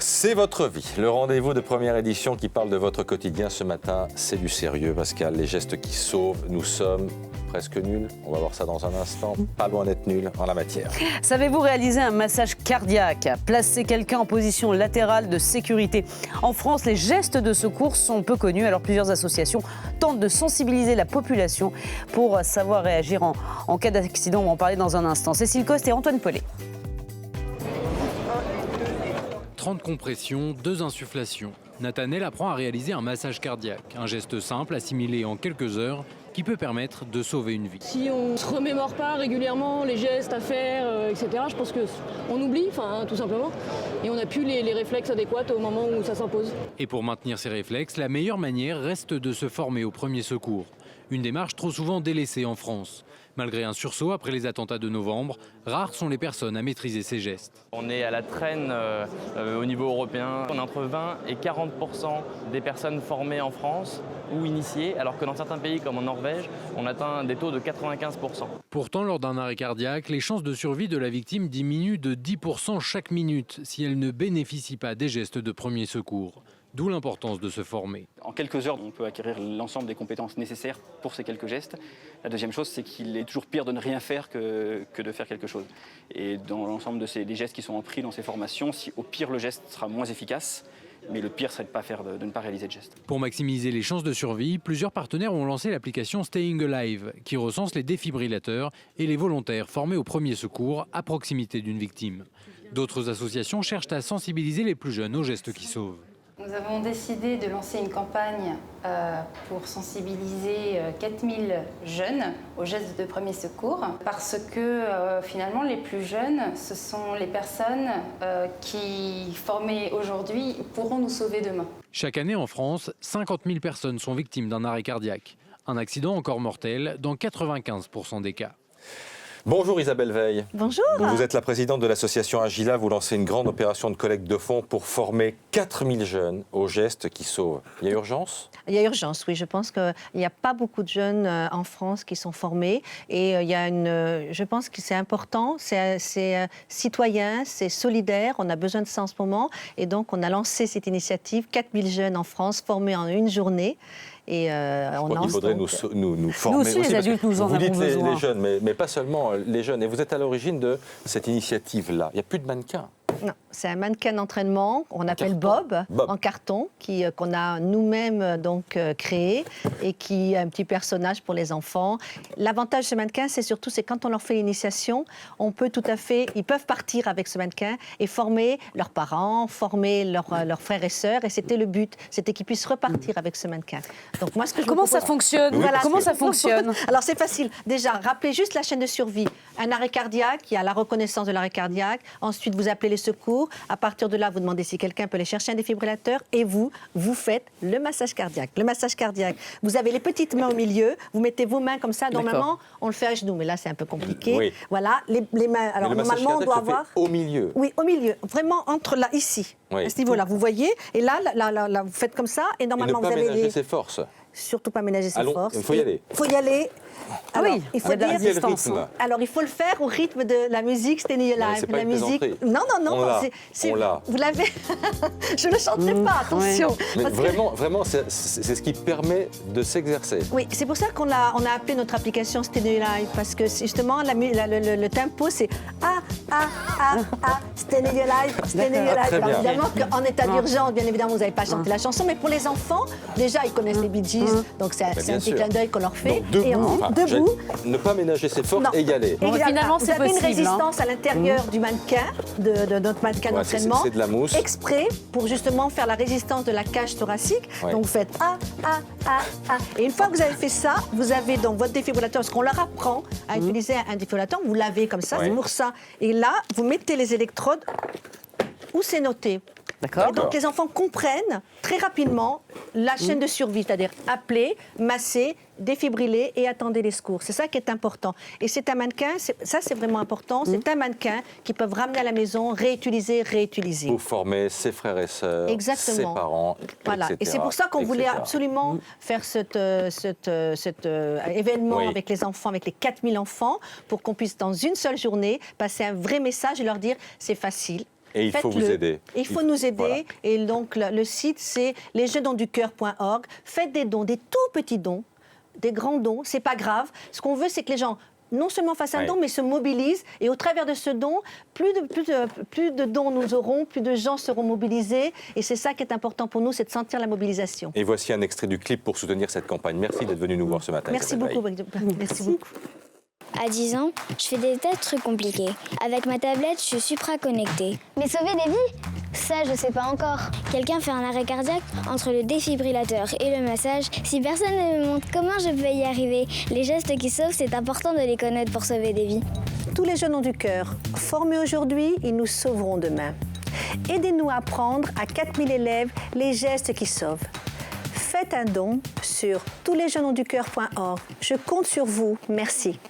C'est votre vie, le rendez-vous de première édition qui parle de votre quotidien. Ce matin, c'est du sérieux, Pascal. Les gestes qui sauvent, nous sommes presque nuls. On va voir ça dans un instant. Pas loin d'être nuls en la matière. Savez-vous réaliser un massage cardiaque? Placer quelqu'un en position latérale de sécurité. En France, les gestes de secours sont peu connus. Alors plusieurs associations tentent de sensibiliser la population pour savoir réagir en cas d'accident. On va en parler dans un instant. Cécile Coste et Antoine Pellet. 30 compressions, 2 insufflations. Nathanelle apprend à réaliser un massage cardiaque, un geste simple assimilé en quelques heures qui peut permettre de sauver une vie. Si on ne se remémore pas régulièrement les gestes à faire, etc., je pense qu'on oublie, tout simplement, et on n'a plus les réflexes adéquats au moment où ça s'impose. Et pour maintenir ces réflexes, la meilleure manière reste de se former au premier secours. Une démarche trop souvent délaissée en France. Malgré un sursaut après les attentats de novembre, rares sont les personnes à maîtriser ces gestes. On est à la traîne au niveau européen. On a entre 20 et 40% des personnes formées en France ou initiées, alors que dans certains pays comme en Norvège, on atteint des taux de 95%. Pourtant, lors d'un arrêt cardiaque, les chances de survie de la victime diminuent de 10% chaque minute si elle ne bénéficie pas des gestes de premier secours. D'où l'importance de se former. En quelques heures, on peut acquérir l'ensemble des compétences nécessaires pour ces quelques gestes. La deuxième chose, c'est qu'il est toujours pire de ne rien faire que de faire quelque chose. Et dans l'ensemble des gestes qui sont appris dans ces formations, si au pire le geste sera moins efficace, mais le pire serait de ne pas réaliser de geste. Pour maximiser les chances de survie, plusieurs partenaires ont lancé l'application Staying Alive, qui recense les défibrillateurs et les volontaires formés au premier secours à proximité d'une victime. D'autres associations cherchent à sensibiliser les plus jeunes aux gestes qui sauvent. Nous avons décidé de lancer une campagne pour sensibiliser 4000 jeunes aux gestes de premier secours parce que finalement les plus jeunes, ce sont les personnes qui, formées aujourd'hui, pourront nous sauver demain. Chaque année en France, 50 000 personnes sont victimes d'un arrêt cardiaque. Un accident encore mortel dans 95% des cas. Bonjour Isabelle Veil. Bonjour. Vous êtes la présidente de l'association Agila. Vous lancez une grande opération de collecte de fonds pour former 4000 jeunes aux gestes qui sauvent. Il y a urgence ? Il y a urgence, oui. Je pense qu'il n'y a pas beaucoup de jeunes en France qui sont formés. Et je pense que c'est important, c'est citoyen, c'est solidaire. On a besoin de ça en ce moment. Et donc, on a lancé cette initiative, 4000 jeunes en France formés en une journée. Et il faudrait nous former. Nous aussi, les adultes, nous en avons besoin. Vous dites les jeunes, mais pas seulement les jeunes. Et vous êtes à l'origine de cette initiative-là. Il n'y a plus de mannequins. Non, c'est un mannequin d'entraînement qu'on appelle Bob, en carton, qu'on a nous-mêmes créé et qui est un petit personnage pour les enfants. L'avantage de ce mannequin, c'est quand on leur fait l'initiation, ils peuvent partir avec ce mannequin et former leurs parents, former leurs frères et sœurs. Et c'était le but, c'était qu'ils puissent repartir avec ce mannequin. Donc moi, Comment ça fonctionne? Comment ça fonctionne? Alors c'est facile. Déjà, rappelez juste la chaîne de survie. Un arrêt cardiaque, il y a la reconnaissance de l'arrêt cardiaque. Ensuite, vous appelez les secours. À partir de là, vous demandez si quelqu'un peut aller chercher un défibrillateur et vous faites le massage cardiaque. Le massage cardiaque, vous avez les petites mains au milieu, vous mettez vos mains comme ça. Normalement, on le fait à genoux, mais là, c'est un peu compliqué. Oui. Voilà, les mains. Alors, normalement, on doit avoir. Au milieu. Oui, au milieu. Vraiment entre là, ici. Oui. À ce niveau-là, vous voyez. Et là, vous faites comme ça. Et normalement, vous avez. ménager ses forces. Surtout pas ménager ses forces. Il faut y aller. Il faut y aller. Alors, il faut dire distance. Alors, il faut le faire au rythme de la musique Stay Alive. La musique. Non. On l'a. Vous l'avez. Je ne le chanterai pas, attention. Mais vraiment, c'est ce qui permet de s'exercer. Oui, c'est pour ça qu'on a appelé notre application Stay Alive, parce que justement, le tempo, c'est Stay Alive, Stay Alive. Alors, évidemment qu'en état d'urgence, bien évidemment, vous n'avez pas chanté la chanson, mais pour les enfants, déjà, ils connaissent les Bee Gees, donc c'est un petit clin d'œil qu'on leur fait. Donc, debout. Ne pas ménager ses forces et y aller. Finalement, vous avez une résistance à l'intérieur du mannequin, de notre mannequin d'entraînement, c'est de la mousse. Exprès pour justement faire la résistance de la cage thoracique. Ouais. Donc vous faites Et une fois que vous avez fait ça, vous avez donc votre défibrillateur, parce qu'on leur apprend à utiliser un défibrillateur, vous l'avez comme ça, c'est pour ça. Et là, vous mettez les électrodes où c'est noté. D'accord. Et donc les enfants comprennent très rapidement la chaîne de survie, c'est-à-dire appeler, masser, défibriller et attendre les secours. C'est ça qui est important. Et c'est un mannequin, ça c'est vraiment important, c'est un mannequin qu'ils peuvent ramener à la maison, réutiliser. Vous formez ses frères et sœurs, ses parents, voilà. etc. Et c'est pour ça qu'on voulait absolument faire cet événement avec les enfants, avec les 4000 enfants, pour qu'on puisse dans une seule journée passer un vrai message et leur dire c'est facile. Et il faut vous aider. Il faut nous aider. Voilà. Et donc, le site, c'est lesjeunesdonsducoeur.org. Faites des dons, des tout petits dons, des grands dons. C'est pas grave. Ce qu'on veut, c'est que les gens non seulement fassent un don, mais se mobilisent. Et au travers de ce don, plus de dons nous aurons, plus de gens seront mobilisés. Et c'est ça qui est important pour nous, c'est de sentir la mobilisation. Et voici un extrait du clip pour soutenir cette campagne. Merci d'être venu nous voir ce matin. Merci beaucoup. Merci beaucoup. À 10 ans, je fais des tas de trucs compliqués. Avec ma tablette, je suis supra-connectée. Mais sauver des vies? Ça, je sais pas encore. Quelqu'un fait un arrêt cardiaque entre le défibrillateur et le massage. Si personne ne me montre comment je peux y arriver, les gestes qui sauvent, c'est important de les connaître pour sauver des vies. Tous les jeunes ont du cœur. Formés aujourd'hui, ils nous sauveront demain. Aidez-nous à apprendre à 4000 élèves les gestes qui sauvent. Faites un don sur touslesjeunesdonducoeur.org. Je compte sur vous. Merci.